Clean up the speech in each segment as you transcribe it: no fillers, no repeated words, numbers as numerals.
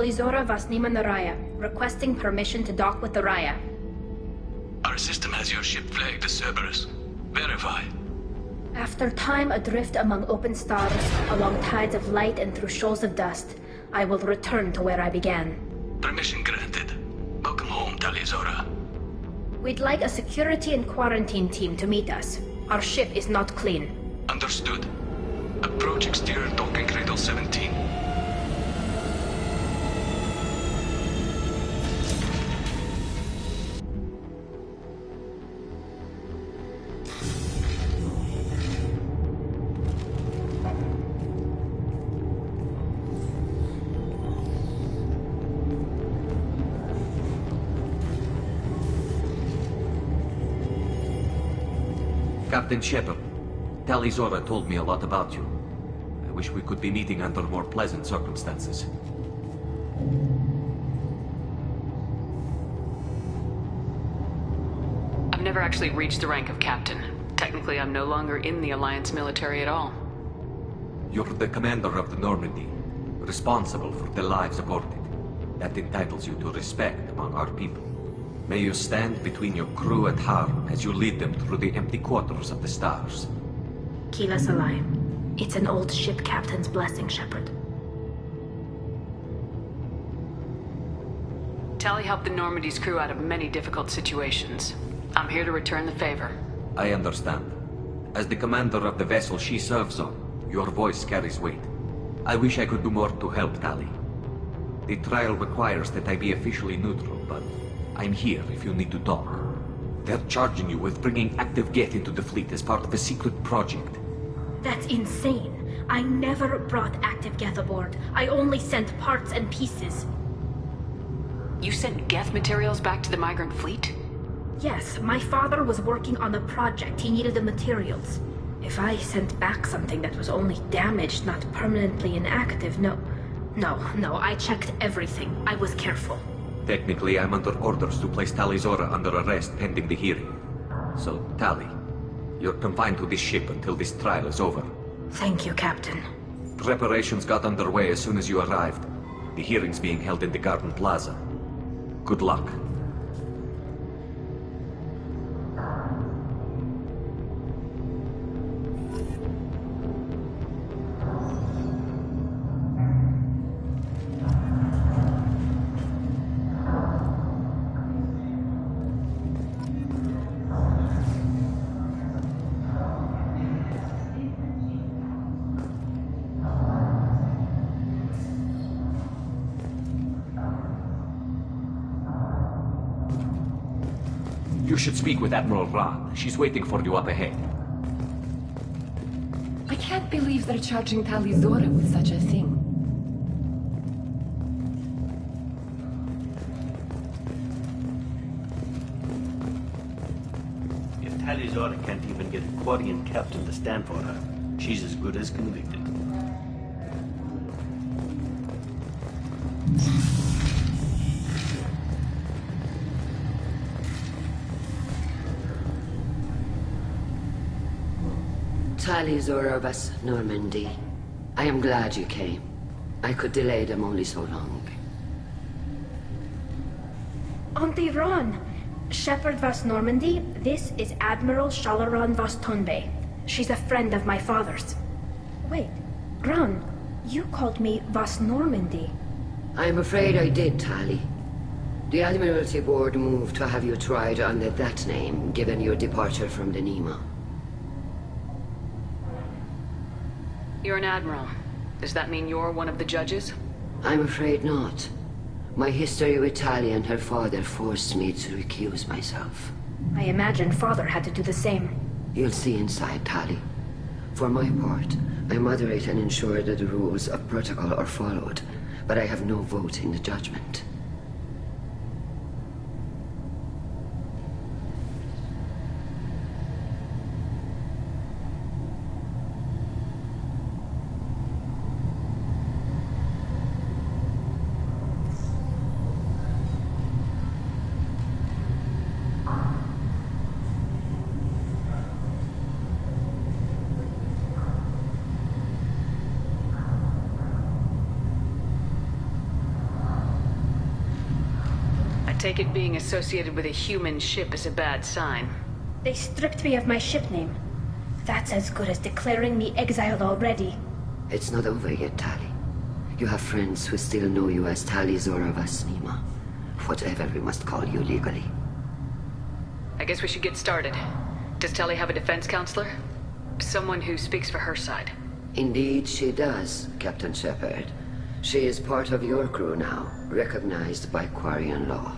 Talizora Vasnima Naraya, requesting permission to dock with the Raya. Our system has your ship flagged as Cerberus. Verify. After time adrift among open stars, along tides of light and through shoals of dust, I will return to where I began. Permission granted. Welcome home, Talizora. We'd like a security and quarantine team to meet us. Our ship is not clean. Understood. Approach exterior docking cradle 17. Captain Shepard, Talizora told me a lot about you. I wish we could be meeting under more pleasant circumstances. I've never actually reached the rank of captain. Technically, I'm no longer in the Alliance military at all. You're the commander of the Normandy, responsible for the lives aborted. That entitles you to respect among our people. May you stand between your crew and harm as you lead them through the empty quarters of the stars. Kila Salai. It's an old ship captain's blessing, Shepard. Tali helped the Normandy's crew out of many difficult situations. I'm here to return the favor. I understand. As the commander of the vessel she serves on, your voice carries weight. I wish I could do more to help Tali. The trial requires that I be officially neutral, but I'm here if you need to talk. They're charging you with bringing active Geth into the fleet as part of a secret project. That's insane. I never brought active Geth aboard. I only sent parts and pieces. You sent Geth materials back to the migrant fleet? Yes, my father was working on a project. He needed the materials. If I sent back something that was only damaged, not permanently inactive, no, I checked everything. I was careful. Technically, I'm under orders to place Talizora under arrest pending the hearing. So, Tali, you're confined to this ship until this trial is over. Thank you, Captain. Preparations got underway as soon as you arrived. The hearing's being held in the Garden Plaza. Good luck. You should speak with Admiral Ran. She's waiting for you up ahead. I can't believe they're charging Talizora with such a thing. If Talizora can't even get a Quarian captain to stand for her, she's as good as convicted. Talizora of us, Normandy. I am glad you came. I could delay them only so long. Auntie Ron! Shepard Vas Normandy, this is Admiral Shalaran Vas Tonbe. She's a friend of my father's. Wait, Ron, you called me Vas Normandy. I'm afraid I did, Tali. The Admiralty Board moved to have you tried under that name, given your departure from the Nima. You're an admiral. Does that mean you're one of the judges? I'm afraid not. My history with Tali and her father forced me to recuse myself. I imagine father had to do the same. You'll see inside, Tali. For my part, I moderate and ensure that the rules of protocol are followed, but I have no vote in the judgment. take it being associated with a human ship is a bad sign. They stripped me of my ship name. That's as good as declaring me exiled already. It's not over yet, Tali. You have friends who still know you as Tali Zora Vasnima. Whatever we must call you legally. I guess we should get started. Does Tali have a defense counselor? Someone who speaks for her side. Indeed she does, Captain Shepard. She is part of your crew now, recognized by Quarian law.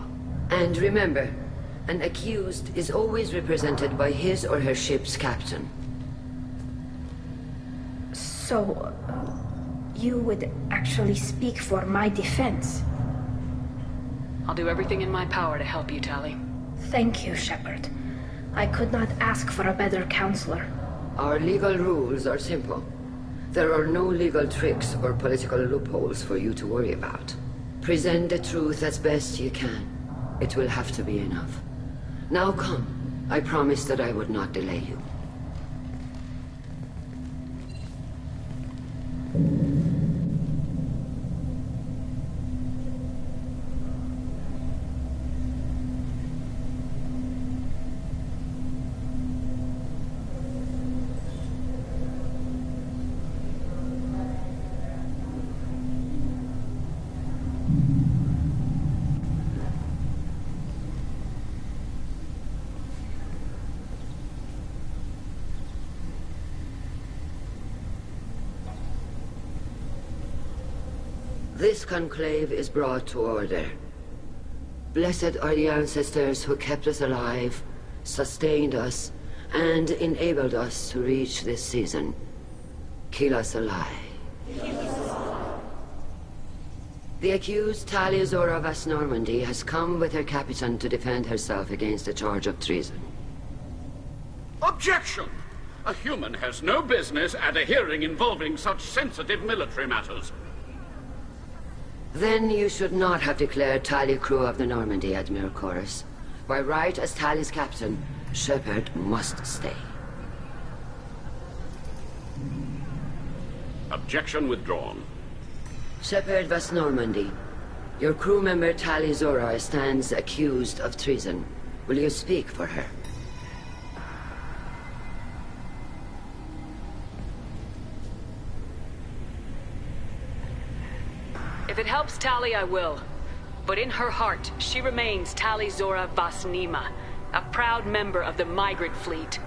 And remember, an accused is always represented by his or her ship's captain. So, you would actually speak for my defense? I'll do everything in my power to help you, Tali. Thank you, Shepard. I could not ask for a better counselor. Our legal rules are simple. There are no legal tricks or political loopholes for you to worry about. Present the truth as best you can. It will have to be enough. Now come. I promised that I would not delay you. This conclave is brought to order. Blessed are the ancestors who kept us alive, sustained us, and enabled us to reach this season. Keep us alive. The accused Tali Zora Vas Normandy has come with her captain to defend herself against a charge of treason. Objection! A human has no business at a hearing involving such sensitive military matters. Then you should not have declared Tali crew of the Normandy, Admiral Chorus. By right as Tali's captain, Shepard must stay. Objection withdrawn. Shepard Vas Normandy, your crew member Tali Zora stands accused of treason. Will you speak for her? If it helps Tali, I will. But in her heart, she remains Tali Zora Vasnima, a proud member of the migrant fleet.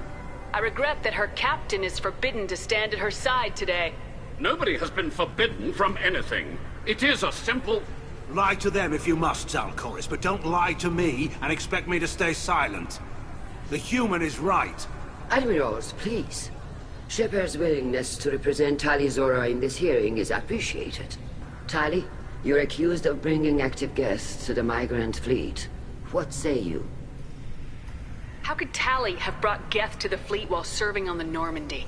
I regret that her captain is forbidden to stand at her side today. Nobody has been forbidden from anything. It is a simple... Lie to them if you must, Zalcoris, but don't lie to me and expect me to stay silent. The human is right. Admirals, please. Shepard's willingness to represent Tali Zora in this hearing is appreciated. Tali, you're accused of bringing active guests to the migrant fleet. What say you? How could Tali have brought Geth to the fleet while serving on the Normandy?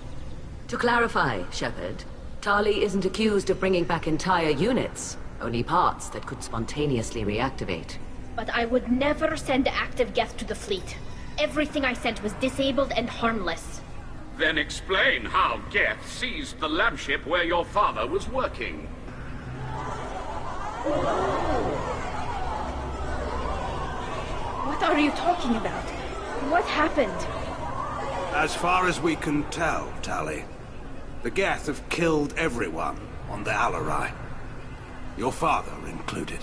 To clarify, Shepard, Tali isn't accused of bringing back entire units, only parts that could spontaneously reactivate. But I would never send active Geth to the fleet. Everything I sent was disabled and harmless. Then explain how Geth seized the lab ship where your father was working. What are you talking about? What happened? As far as we can tell, Tali, the Geth have killed everyone on the Alarai. Your father included.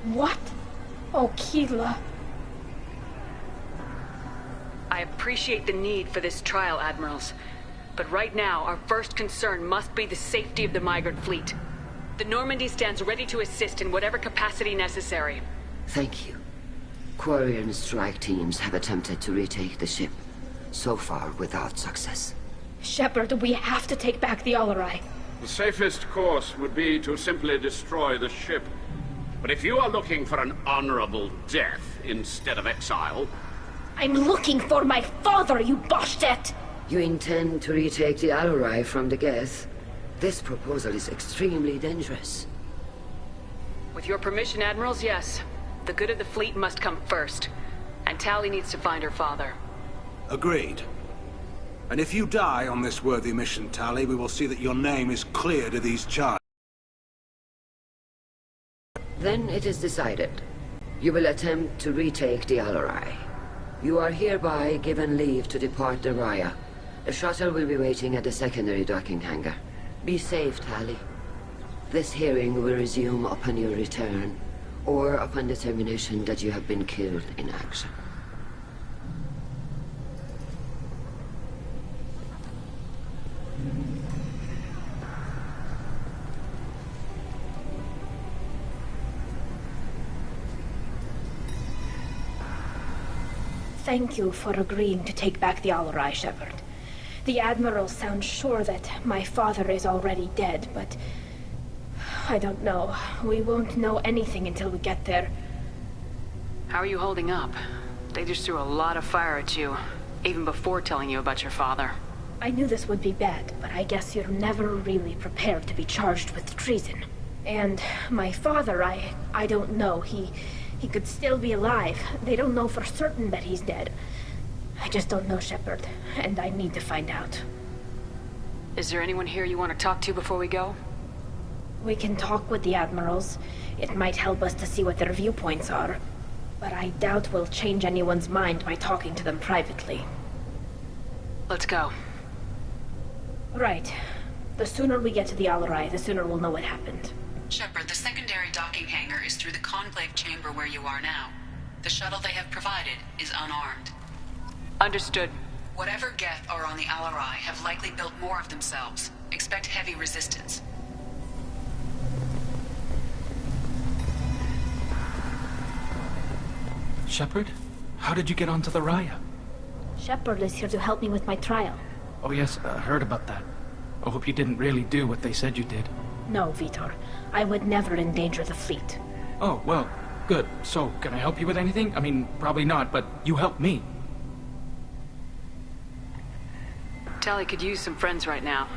What? Oh, Keela. I appreciate the need for this trial, Admirals. But right now, our first concern must be the safety of the migrant fleet. The Normandy stands ready to assist in whatever capacity necessary. Thank you. Quarian strike teams have attempted to retake the ship, so far without success. Shepard, we have to take back the Alarai. The safest course would be to simply destroy the ship. But if you are looking for an honorable death instead of exile... I'm looking for my father, you bastet! You intend to retake the Alarai from the Geth? This proposal is extremely dangerous. With your permission, Admirals, yes. The good of the fleet must come first. And Tali needs to find her father. Agreed. And if you die on this worthy mission, Tali, we will see that your name is cleared of these charges. Then it is decided. You will attempt to retake the Alarai. You are hereby given leave to depart the Raya. A shuttle will be waiting at the secondary docking hangar. Be safe, Tali. This hearing will resume upon your return, or upon determination that you have been killed in action. Thank you for agreeing to take back the Alarai, Shepard. The Admiral sounds sure that my father is already dead, but... I don't know. We won't know anything until we get there. How are you holding up? They just threw a lot of fire at you, even before telling you about your father. I knew this would be bad, but I guess you're never really prepared to be charged with treason. And my father, I don't know. He could still be alive. They don't know for certain that he's dead. I just don't know, Shepard, and I need to find out. Is there anyone here you want to talk to before we go? We can talk with the Admirals. It might help us to see what their viewpoints are. But I doubt we'll change anyone's mind by talking to them privately. Let's go. Right. The sooner we get to the Alarai, the sooner we'll know what happened. Shepard, the secondary docking hangar is through the conclave chamber where you are now. The shuttle they have provided is unarmed. Understood. Whatever Geth are on the Alarai have likely built more of themselves. Expect heavy resistance. Shepard? How did you get onto the Raya? Shepard is here to help me with my trial. Oh yes, I heard about that. I hope you didn't really do what they said you did. No, Vitor. I would never endanger the fleet. Oh, well, good. So, can I help you with anything? I mean, probably not, but you helped me. Tali could use some friends right now.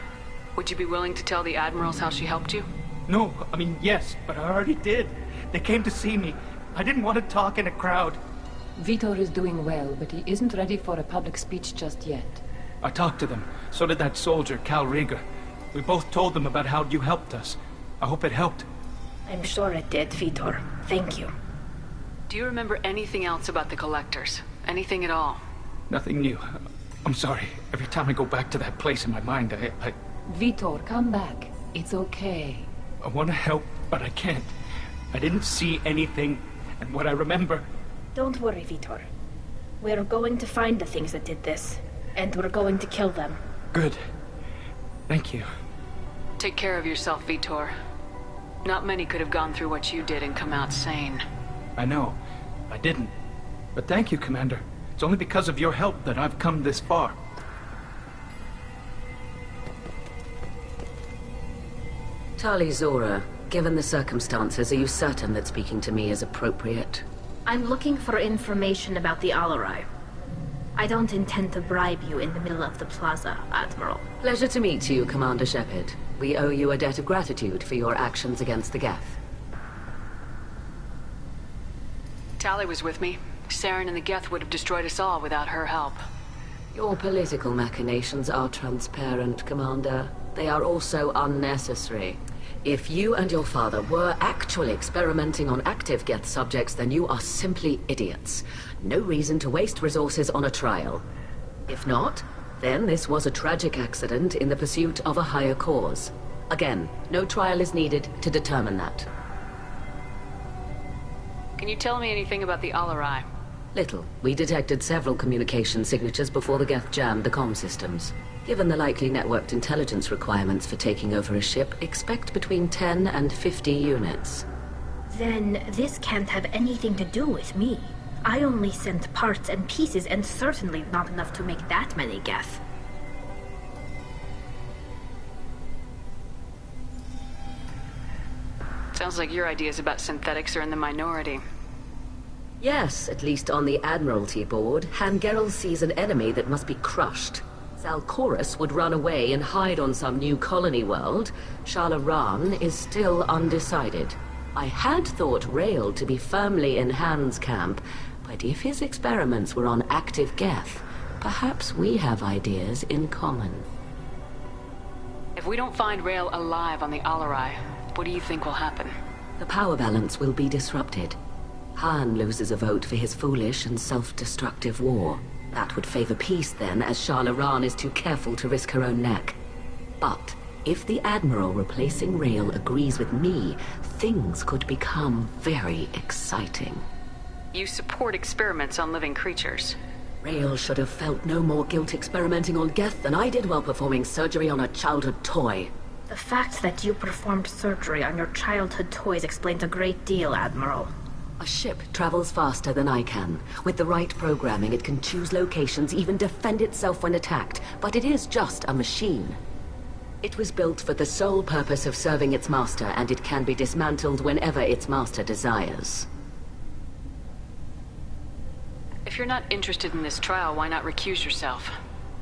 Would you be willing to tell the Admirals how she helped you? No, I mean, yes, but I already did. They came to see me. I didn't want to talk in a crowd. Vitor is doing well, but he isn't ready for a public speech just yet. I talked to them. So did that soldier, Cal Rieger. We both told them about how you helped us. I hope it helped. I'm sure it did, Vitor. Thank you. Do you remember anything else about the Collectors? Anything at all? Nothing new. I'm sorry. Every time I go back to that place in my mind, I... Vitor, come back. It's okay. I want to help, but I can't. I didn't see anything, and what I remember... Don't worry, Vitor. We're going to find the things that did this, and we're going to kill them. Good. Thank you. Take care of yourself, Vitor. Not many could have gone through what you did and come out sane. I know. I didn't. But thank you, Commander. It's only because of your help that I've come this far. Tali Zora, given the circumstances, are you certain that speaking to me is appropriate? I'm looking for information about the Alarai. I don't intend to bribe you in the middle of the plaza, Admiral. Pleasure to meet you, Commander Shepard. We owe you a debt of gratitude for your actions against the Geth. Tali was with me. Saren and the Geth would have destroyed us all without her help. Your political machinations are transparent, Commander. They are also unnecessary. If you and your father were actually experimenting on active Geth subjects, then you are simply idiots. No reason to waste resources on a trial. If not, then this was a tragic accident in the pursuit of a higher cause. Again, no trial is needed to determine that. Can you tell me anything about the Alarai? Little. We detected several communication signatures before the Geth jammed the comm systems. Given the likely networked intelligence requirements for taking over a ship, expect between 10 and 50 units. Then this can't have anything to do with me. I only sent parts and pieces, and certainly not enough to make that many Geth. Sounds like your ideas about synthetics are in the minority. Yes, at least on the Admiralty board, Hangerel sees an enemy that must be crushed. Zalcorus would run away and hide on some new colony world. Shalaran is still undecided. I had thought Rael to be firmly in Han's camp, but if his experiments were on active Geth, perhaps we have ideas in common. If we don't find Rael alive on the Alarai, what do you think will happen? The power balance will be disrupted. Han loses a vote for his foolish and self-destructive war. That would favor peace then, as Shah Laran is too careful to risk her own neck. But if the Admiral replacing Rael agrees with me, things could become very exciting. You support experiments on living creatures. Rael should have felt no more guilt experimenting on Geth than I did while performing surgery on a childhood toy. The fact that you performed surgery on your childhood toys explains a great deal, Admiral. A ship travels faster than I can. With the right programming, it can choose locations, even defend itself when attacked. But it is just a machine. It was built for the sole purpose of serving its master, and it can be dismantled whenever its master desires. If you're not interested in this trial, why not recuse yourself?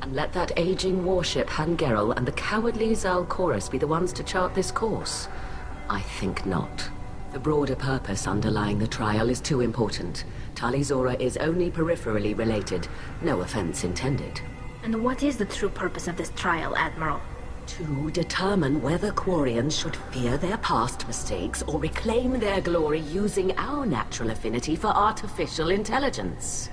And let that aging warship Han Gerel and the cowardly Zal Chorus be the ones to chart this course? I think not. The broader purpose underlying the trial is too important. Tali Zora is only peripherally related. No offense intended. And what is the true purpose of this trial, Admiral? To determine whether Quarians should fear their past mistakes or reclaim their glory using our natural affinity for artificial intelligence.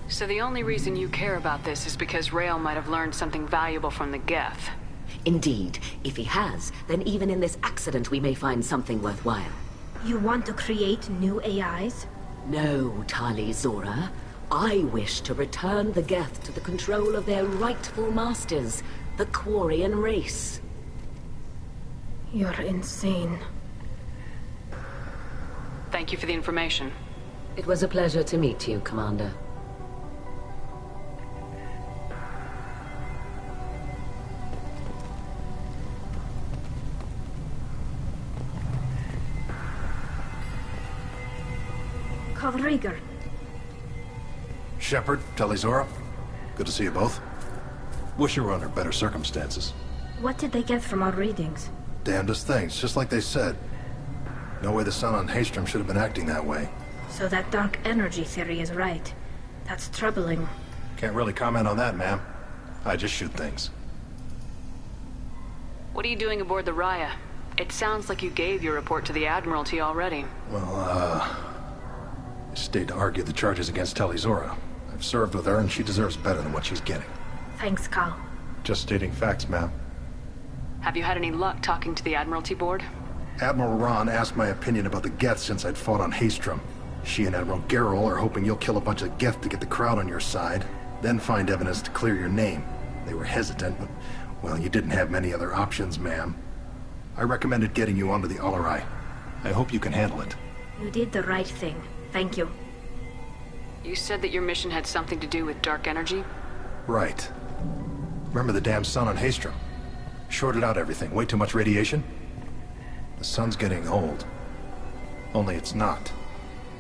So the only reason you care about this is because Rael might have learned something valuable from the Geth. Indeed. If he has, then even in this accident we may find something worthwhile. You want to create new AIs? No, Tali Zora. I wish to return the Geth to the control of their rightful masters, the Quarian race. You're insane. Thank you for the information. It was a pleasure to meet you, Commander. Rieger. Shepard, Tali Zora. Good to see you both. Wish you were under better circumstances. What did they get from our readings? Damnedest things, just like they said. No way the sun on Haystrom should have been acting that way. So that dark energy theory is right. That's troubling. Can't really comment on that, ma'am. I just shoot things. What are you doing aboard the Raya? It sounds like you gave your report to the Admiralty already. Well, I stayed to argue the charges against Tali Zora. I've served with her, and she deserves better than what she's getting. Thanks, Cal. Just stating facts, ma'am. Have you had any luck talking to the Admiralty Board? Admiral Ron asked my opinion about the Geth since I'd fought on Haystrom. She and Admiral Gerol are hoping you'll kill a bunch of Geth to get the crowd on your side, then find evidence to clear your name. They were hesitant, but, well, you didn't have many other options, ma'am. I recommended getting you onto the Alarai. I hope you can handle it. You did the right thing. Thank you. You said that your mission had something to do with dark energy? Right. Remember the damn sun on Haystrom? Shorted out everything. Way too much radiation? The sun's getting old. Only it's not.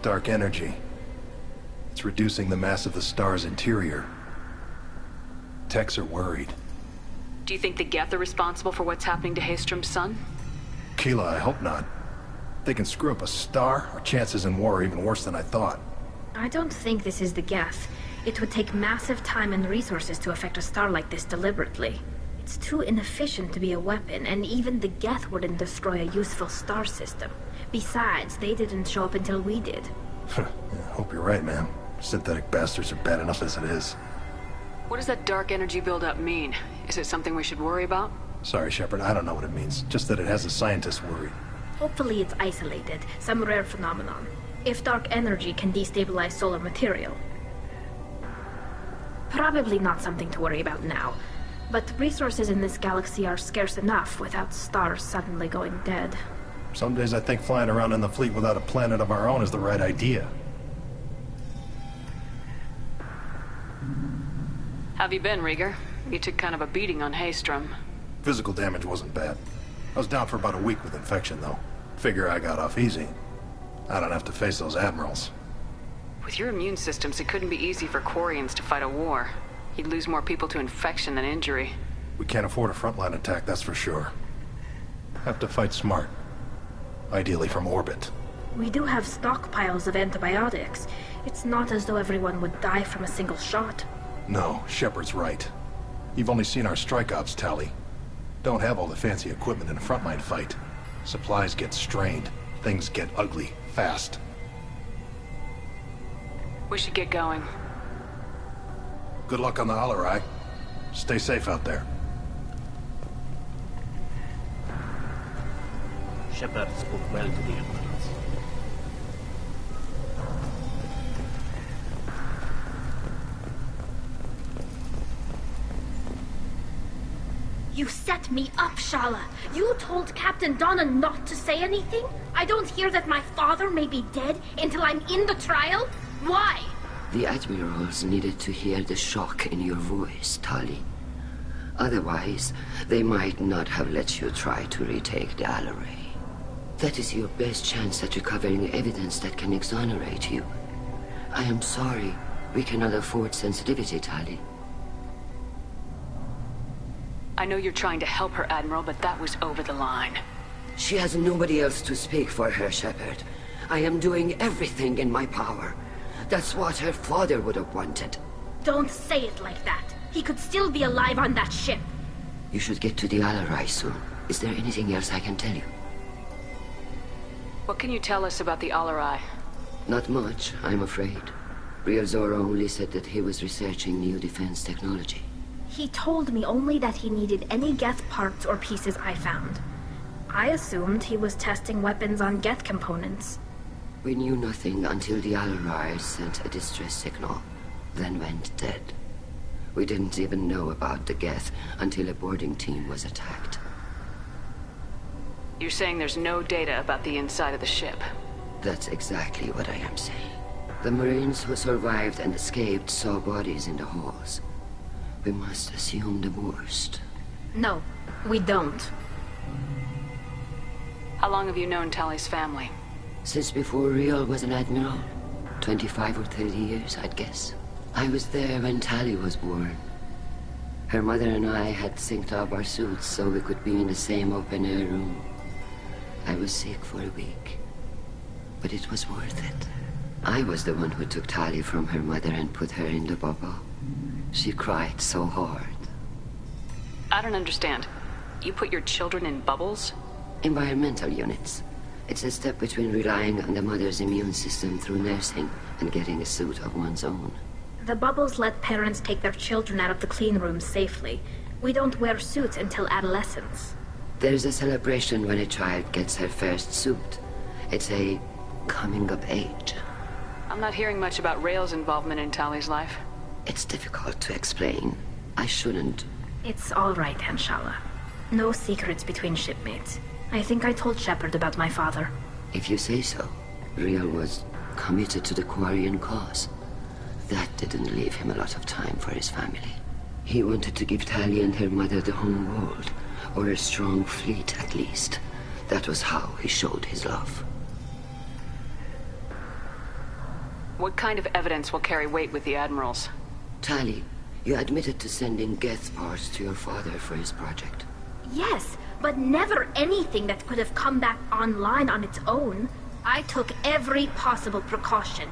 Dark energy. It's reducing the mass of the star's interior. Techs are worried. Do you think the Geth are responsible for what's happening to Haystrom's sun? Keela, I hope not. If they can screw up a star, our chances in war are even worse than I thought. I don't think this is the Geth. It would take massive time and resources to affect a star like this deliberately. It's too inefficient to be a weapon, and even the Geth wouldn't destroy a useful star system. Besides, they didn't show up until we did. I hope you're right, ma'am. Synthetic bastards are bad enough as it is. What does that dark energy buildup mean? Is it something we should worry about? Sorry, Shepard, I don't know what it means. Just that it has the scientists worried. Hopefully it's isolated, some rare phenomenon. If dark energy can destabilize solar material. Probably not something to worry about now. But resources in this galaxy are scarce enough without stars suddenly going dead. Some days I think flying around in the fleet without a planet of our own is the right idea. Have you been, Rieger? You took kind of a beating on Haystrom. Physical damage wasn't bad. I was down for about a week with infection, though. Figure I got off easy. I don't have to face those admirals. With your immune systems, it couldn't be easy for Quarians to fight a war. You'd lose more people to infection than injury. We can't afford a frontline attack, that's for sure. Have to fight smart. Ideally from orbit. We do have stockpiles of antibiotics. It's not as though everyone would die from a single shot. No, Shepard's right. You've only seen our strike ops, Tali. Don't have all the fancy equipment in a frontline fight. Supplies get strained. Things get ugly, fast. We should get going. Good luck on the Alarai. Stay safe out there. Shepard spoke well to the Emeralds. You set me up, Shala. You told Captain Donna not to say anything? I don't hear that my father may be dead until I'm in the trial? Why? The Admirals needed to hear the shock in your voice, Tali. Otherwise, they might not have let you try to retake the Alarai. That is your best chance at recovering evidence that can exonerate you. I am sorry. We cannot afford sensitivity, Tali. I know you're trying to help her, Admiral, but that was over the line. She has nobody else to speak for her, Shepard. I am doing everything in my power. That's what her father would have wanted. Don't say it like that. He could still be alive on that ship. You should get to the Alarai soon. Is there anything else I can tell you? What can you tell us about the Alarai? Not much, I'm afraid. Real Zora only said that he was researching new defense technology. He told me only that he needed any Geth parts or pieces I found. I assumed he was testing weapons on Geth components. We knew nothing until the Alarai sent a distress signal, then went dead. We didn't even know about the Geth until a boarding team was attacked. You're saying there's no data about the inside of the ship? That's exactly what I am saying. The Marines who survived and escaped saw bodies in the halls. We must assume the worst. No, we don't. How long have you known Tali's family? Since before Real was an admiral. 25 or 30 years, I'd guess. I was there when Tali was born. Her mother and I had synced up our suits so we could be in the same open-air room. I was sick for a week, but it was worth it. I was the one who took Tali from her mother and put her in the bubble. She cried so hard. I don't understand. You put your children in bubbles? Environmental units. It's a step between relying on the mother's immune system through nursing and getting a suit of one's own. The bubbles let parents take their children out of the clean rooms safely. We don't wear suits until adolescence. There's a celebration when a child gets her first suit. It's a coming of age. I'm not hearing much about Rail's involvement in Tali's life. It's difficult to explain. I shouldn't. It's all right, Anshala. No secrets between shipmates. I think I told Shepard about my father. If you say so. Real was committed to the Quarian cause. That didn't leave him a lot of time for his family. He wanted to give Tali and her mother the home world, or a strong fleet at least. That was how he showed his love. What kind of evidence will carry weight with the Admirals? Tali, you admitted to sending Geth parts to your father for his project. Yes, but never anything that could have come back online on its own. I took every possible precaution.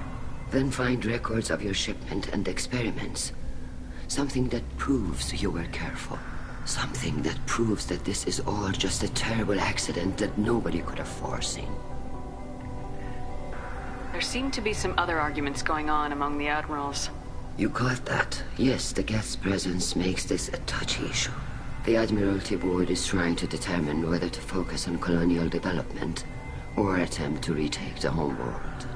Then find records of your shipment and experiments. Something that proves you were careful. Something that proves that this is all just a terrible accident that nobody could have foreseen. There seem to be some other arguments going on among the Admirals. You caught that? Yes, the Geth's presence makes this a touchy issue. The Admiralty Board is trying to determine whether to focus on colonial development or attempt to retake the home world.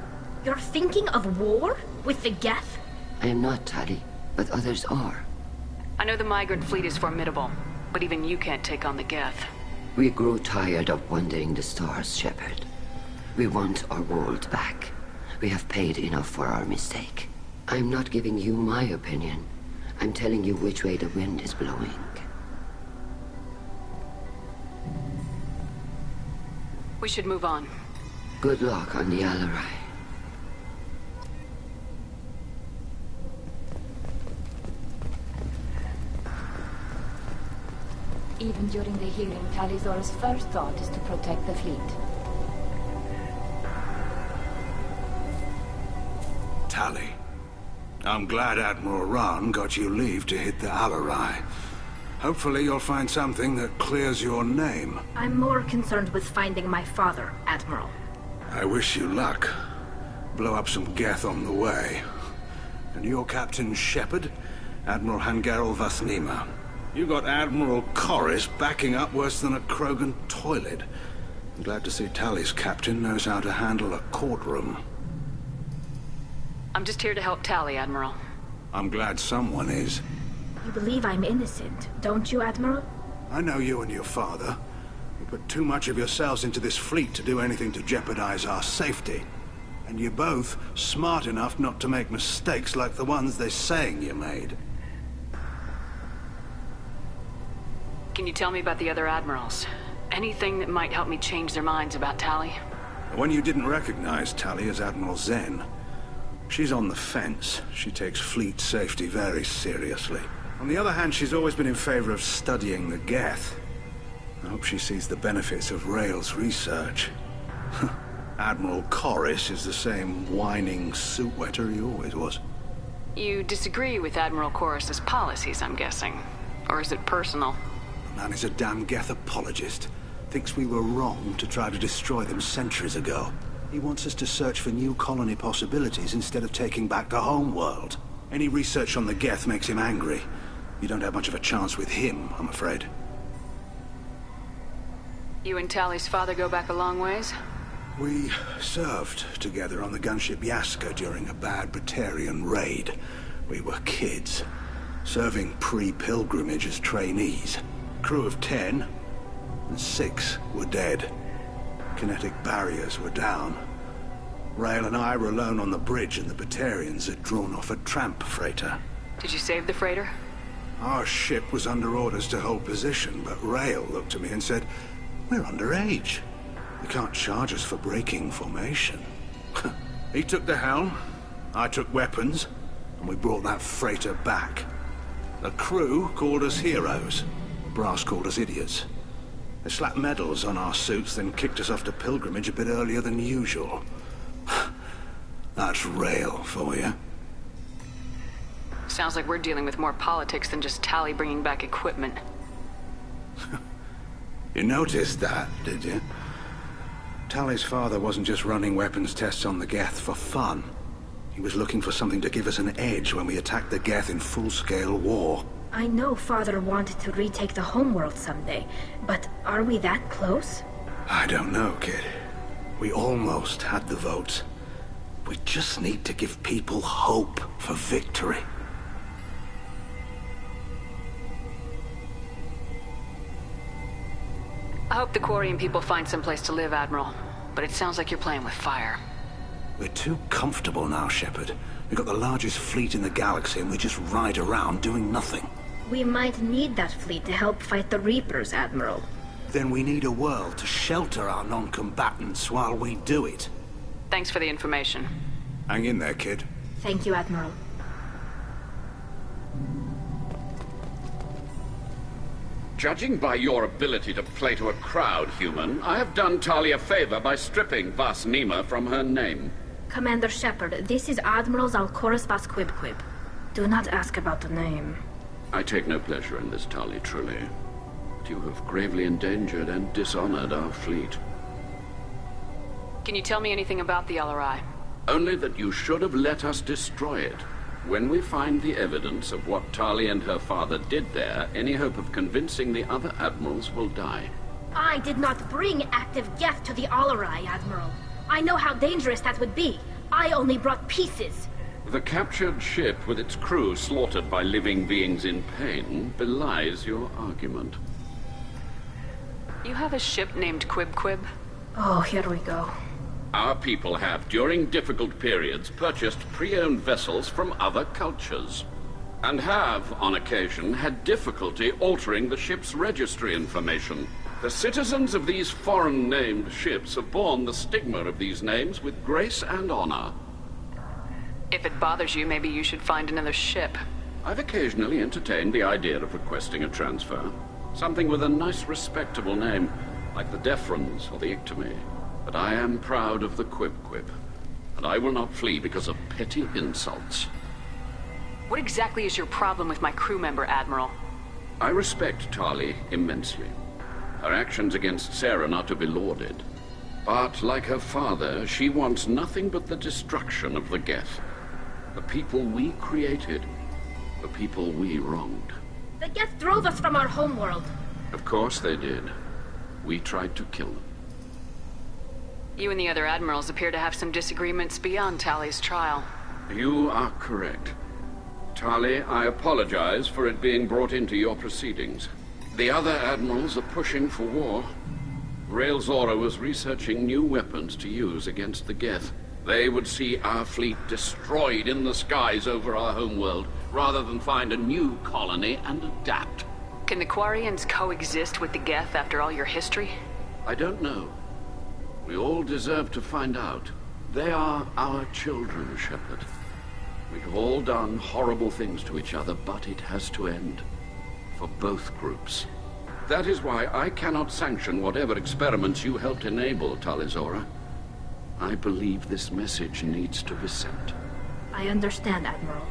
You're thinking of war? With the Geth? I am not, Tali, but others are. I know the migrant fleet is formidable, but even you can't take on the Geth. We grow tired of wandering the stars, Shepard. We want our world back. We have paid enough for our mistake. I'm not giving you my opinion. I'm telling you which way the wind is blowing. We should move on. Good luck on the Alarai. Even during the hearing, Tali Zora's first thought is to protect the fleet. Tali, I'm glad Admiral Rahn got you leave to hit the Alarai. Hopefully you'll find something that clears your name. I'm more concerned with finding my father, Admiral. I wish you luck. Blow up some Geth on the way. And you're Captain Shepard, Admiral Hangarel Vasnima. You got Admiral Corris backing up worse than a Krogan toilet. I'm glad to see Tally's captain knows how to handle a courtroom. I'm just here to help Tally, Admiral. I'm glad someone is. You believe I'm innocent, don't you, Admiral? I know you and your father. You put too much of yourselves into this fleet to do anything to jeopardize our safety. And you're both smart enough not to make mistakes like the ones they're saying you made. Can you tell me about the other admirals? Anything that might help me change their minds about Tally? The one you didn't recognize, Tally, is Admiral Zen. She's on the fence. She takes fleet safety very seriously. On the other hand, she's always been in favor of studying the Geth. I hope she sees the benefits of Rail's research. Admiral Corris is the same whining suit wetter he always was. You disagree with Admiral Corris's policies, I'm guessing. Or is it personal? The man is a damn Geth apologist. Thinks we were wrong to try to destroy them centuries ago. He wants us to search for new colony possibilities instead of taking back the home world. Any research on the Geth makes him angry. You don't have much of a chance with him, I'm afraid. You and Tally's father go back a long ways? We served together on the gunship Yaska during a bad Batarian raid. We were kids, serving pre-pilgrimage as trainees. Crew of 10, and 6 were dead. Kinetic barriers were down. Rail and I were alone on the bridge, and the Batarians had drawn off a tramp freighter. Did you save the freighter? Our ship was under orders to hold position, but Rail looked at me and said, "We're underage. You can't charge us for breaking formation." He took the helm, I took weapons, and we brought that freighter back. The crew called us heroes. Brass called us idiots. They slapped medals on our suits, then kicked us off to pilgrimage a bit earlier than usual. That's Rail for you. Sounds like we're dealing with more politics than just Tally bringing back equipment. You noticed that, did you? Tally's father wasn't just running weapons tests on the Geth for fun. He was looking for something to give us an edge when we attacked the Geth in full-scale war. I know Father wanted to retake the homeworld someday, but are we that close? I don't know, kid. We almost had the votes. We just need to give people hope for victory. I hope the Quarian people find someplace to live, Admiral. But it sounds like you're playing with fire. We're too comfortable now, Shepard. We've got the largest fleet in the galaxy, and we just ride around doing nothing. We might need that fleet to help fight the Reapers, Admiral. Then we need a world to shelter our non-combatants while we do it. Thanks for the information. Hang in there, kid. Thank you, Admiral. Judging by your ability to play to a crowd, human, I have done Tali a favor by stripping Vasnima from her name. Commander Shepard, this is Admiral Zalkoris Vasquibquib. Do not ask about the name. I take no pleasure in this, Tali, truly. But you have gravely endangered and dishonored our fleet. Can you tell me anything about the LRI? Only that you should have let us destroy it. When we find the evidence of what Tali and her father did there, any hope of convincing the other admirals will die. I did not bring active Geth to the Alarai, Admiral. I know how dangerous that would be. I only brought pieces. The captured ship with its crew slaughtered by living beings in pain belies your argument. You have a ship named Quib? Oh, here we go. Our people have, during difficult periods, purchased pre-owned vessels from other cultures, and have, on occasion, had difficulty altering the ship's registry information. The citizens of these foreign-named ships have borne the stigma of these names with grace and honor. If it bothers you, maybe you should find another ship. I've occasionally entertained the idea of requesting a transfer. Something with a nice, respectable name, like the Defrons or the Ictomy. But I am proud of the Quib, and I will not flee because of petty insults. What exactly is your problem with my crew member, Admiral? I respect Tali immensely. Her actions against Saren are to be lauded. But, like her father, she wants nothing but the destruction of the Geth. The people we created. The people we wronged. The Geth drove us from our homeworld. Of course they did. We tried to kill them. You and the other admirals appear to have some disagreements beyond Tali's trial. You are correct. Tali, I apologize for it being brought into your proceedings. The other admirals are pushing for war. Rael Zora was researching new weapons to use against the Geth. They would see our fleet destroyed in the skies over our homeworld, rather than find a new colony and adapt. Can the Quarians coexist with the Geth after all your history? I don't know. We all deserve to find out. They are our children, Shepard. We've all done horrible things to each other, but it has to end. For both groups. That is why I cannot sanction whatever experiments you helped enable, Tali Zora. I believe this message needs to be sent. I understand, Admiral.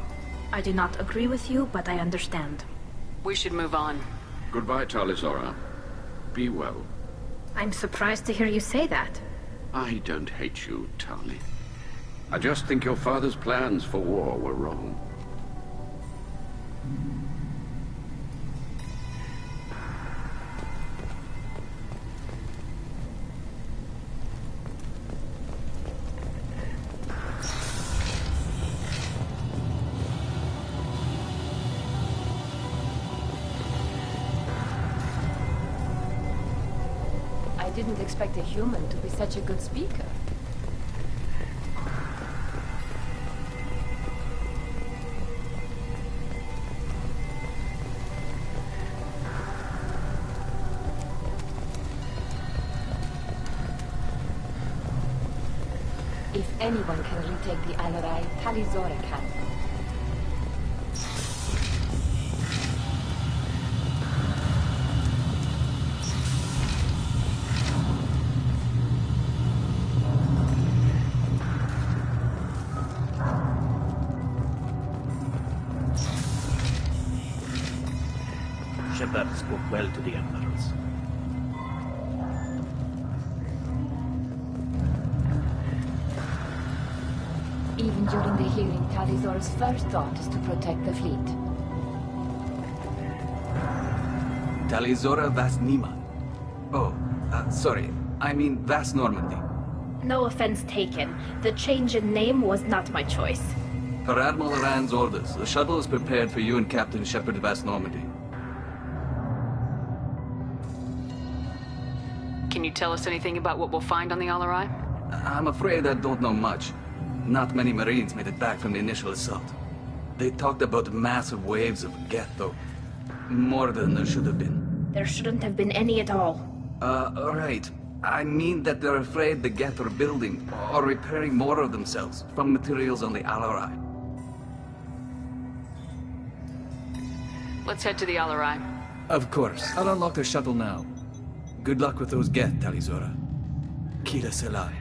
I do not agree with you, but I understand. We should move on. Goodbye, Tali Zora. Be well. I'm surprised to hear you say that. I don't hate you, Tali. I just think your father's plans for war were wrong. I didn't expect a human to be such a good speaker. If anyone can retake the Alarai, Tali Zora can. Shepard spoke well to the admirals. Even during the hearing, Tali Zora's first thought is to protect the fleet. Tali Zora Vas Nima. Oh, sorry. I mean Vas Normandy. No offense taken. The change in name was not my choice. Per Admiral Rand's orders, the shuttle is prepared for you and Captain Shepard Vas Normandy. Can you tell us anything about what we'll find on the Alarai? I'm afraid I don't know much. Not many Marines made it back from the initial assault. They talked about massive waves of Geth, though. More than there should have been. There shouldn't have been any at all. Right. I mean that they're afraid the Geth are building or repairing more of themselves from materials on the Alarai. Let's head to the Alarai. Of course. I'll unlock the shuttle now. Good luck with those Geth, Tali Zora. Kila Selai.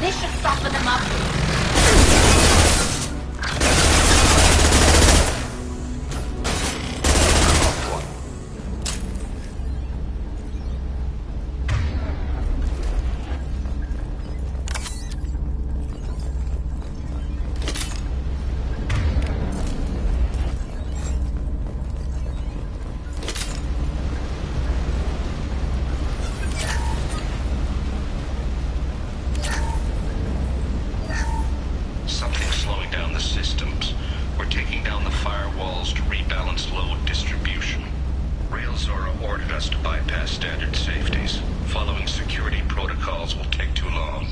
This should soften them up. must bypass standard safeties. Following security protocols will take too long.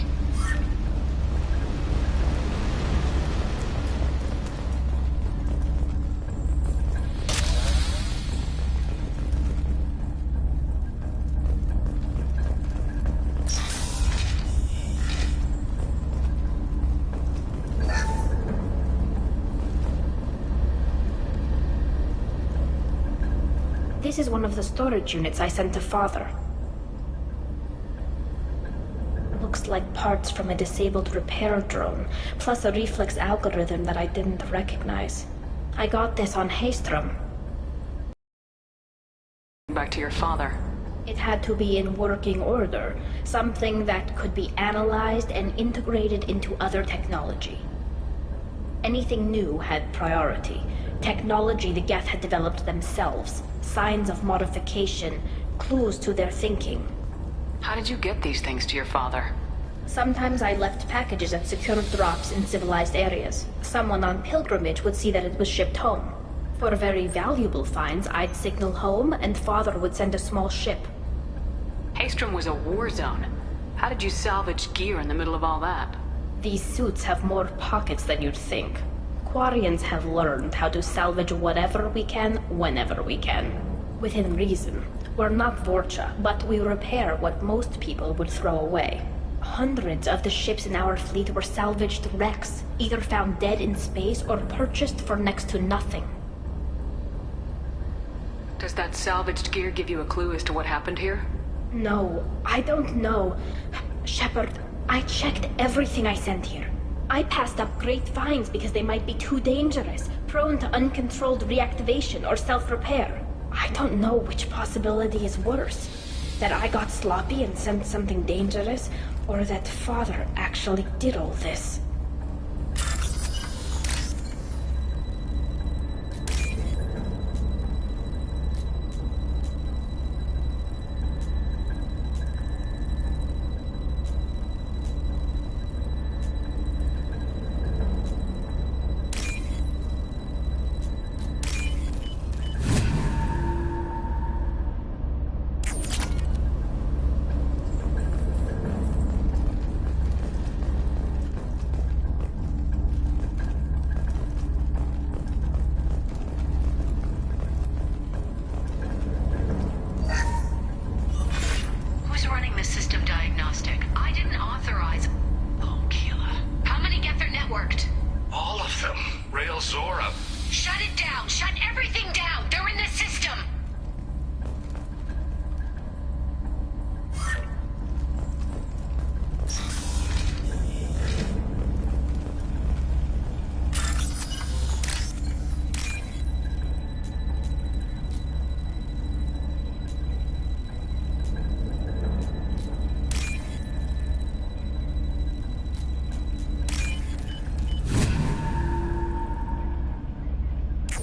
This is one of the storage units I sent to Father. Looks like parts from a disabled repair drone, plus a reflex algorithm that I didn't recognize. I got this on Haystrom. Back to your father. It had to be in working order, something that could be analyzed and integrated into other technology. Anything new had priority. Technology the Geth had developed themselves. Signs of modification, clues to their thinking. How did you get these things to your father? Sometimes I left packages at secure drops in civilized areas. Someone on pilgrimage would see that it was shipped home. For very valuable finds, I'd signal home, and Father would send a small ship. Haystrom was a war zone. How did you salvage gear in the middle of all that? These suits have more pockets than you'd think. Quarians have learned how to salvage whatever we can, whenever we can. Within reason. We're not Vorcha, but we repair what most people would throw away. Hundreds of the ships in our fleet were salvaged wrecks, either found dead in space or purchased for next to nothing. Does that salvaged gear give you a clue as to what happened here? No, I don't know. Shepard, I checked everything I sent here. I passed up great finds because they might be too dangerous, prone to uncontrolled reactivation or self-repair. I don't know which possibility is worse. That I got sloppy and sent something dangerous, or that Father actually did all this.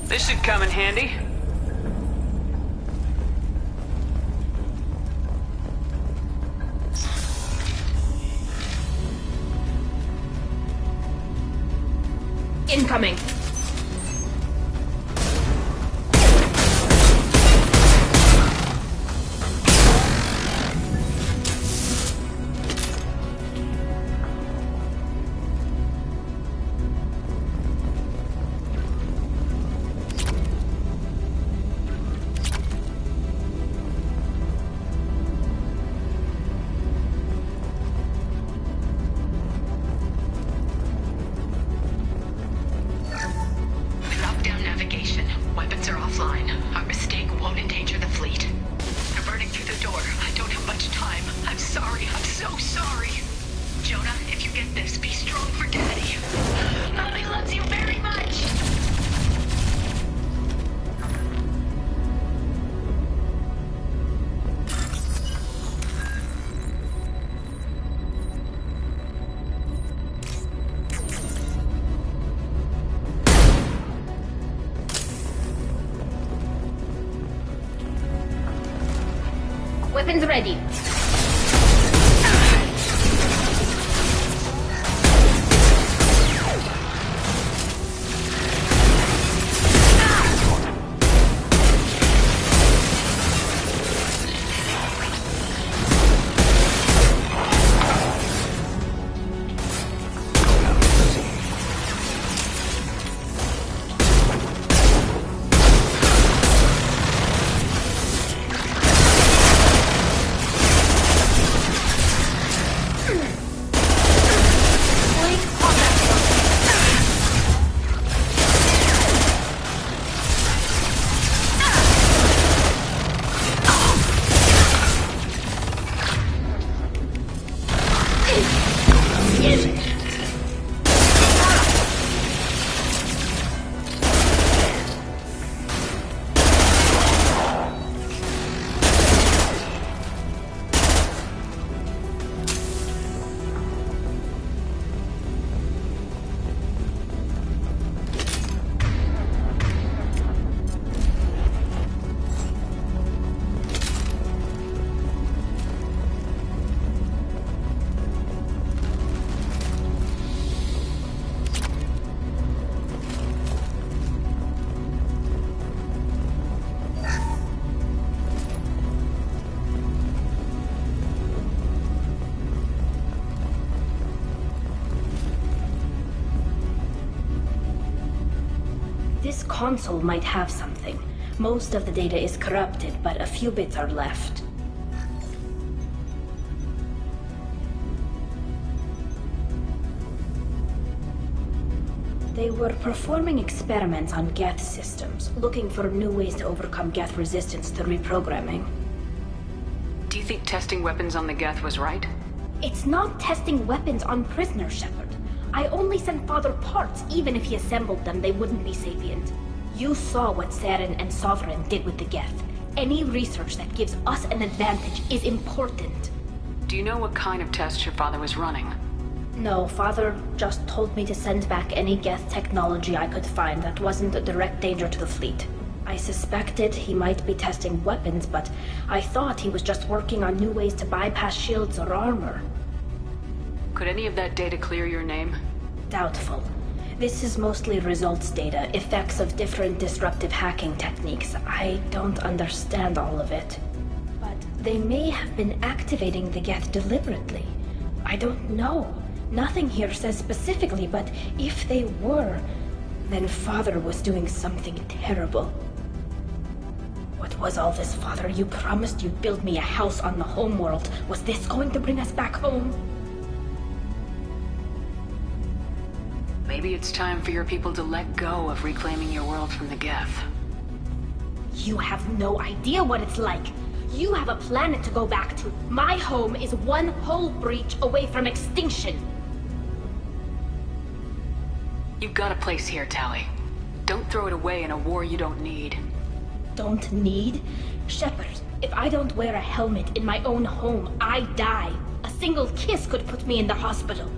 This should come in handy. Incoming. Weapons ready. console might have something. Most of the data is corrupted, but a few bits are left. They were performing experiments on Geth systems, looking for new ways to overcome Geth resistance to reprogramming. Do you think testing weapons on the Geth was right? It's not testing weapons on prisoners, Shepard. I only sent Father parts. Even if he assembled them, they wouldn't be sapient. You saw what Saren and Sovereign did with the Geth. Any research that gives us an advantage is important. Do you know what kind of tests your father was running? No, Father just told me to send back any Geth technology I could find that wasn't a direct danger to the fleet. I suspected he might be testing weapons, but I thought he was just working on new ways to bypass shields or armor. Could any of that data clear your name? Doubtful. This is mostly results data, effects of different disruptive hacking techniques. I don't understand all of it. But they may have been activating the Geth deliberately. I don't know. Nothing here says specifically, but if they were, then Father was doing something terrible. What was all this, Father? You promised you'd build me a house on the homeworld. Was this going to bring us back home? Maybe it's time for your people to let go of reclaiming your world from the Geth. You have no idea what it's like. You have a planet to go back to. My home is one hull breach away from extinction. You've got a place here, Tali. Don't throw it away in a war you don't need. Don't need? Shepard, if I don't wear a helmet in my own home, I die. A single kiss could put me in the hospital.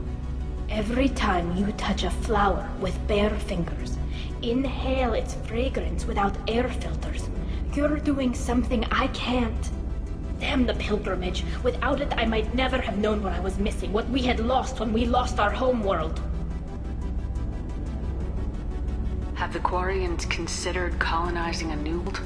Every time you touch a flower with bare fingers, inhale its fragrance without air filters, you're doing something I can't. Damn the pilgrimage. Without it, I might never have known what I was missing, what we had lost when we lost our home world. Have the Quarians considered colonizing a new world?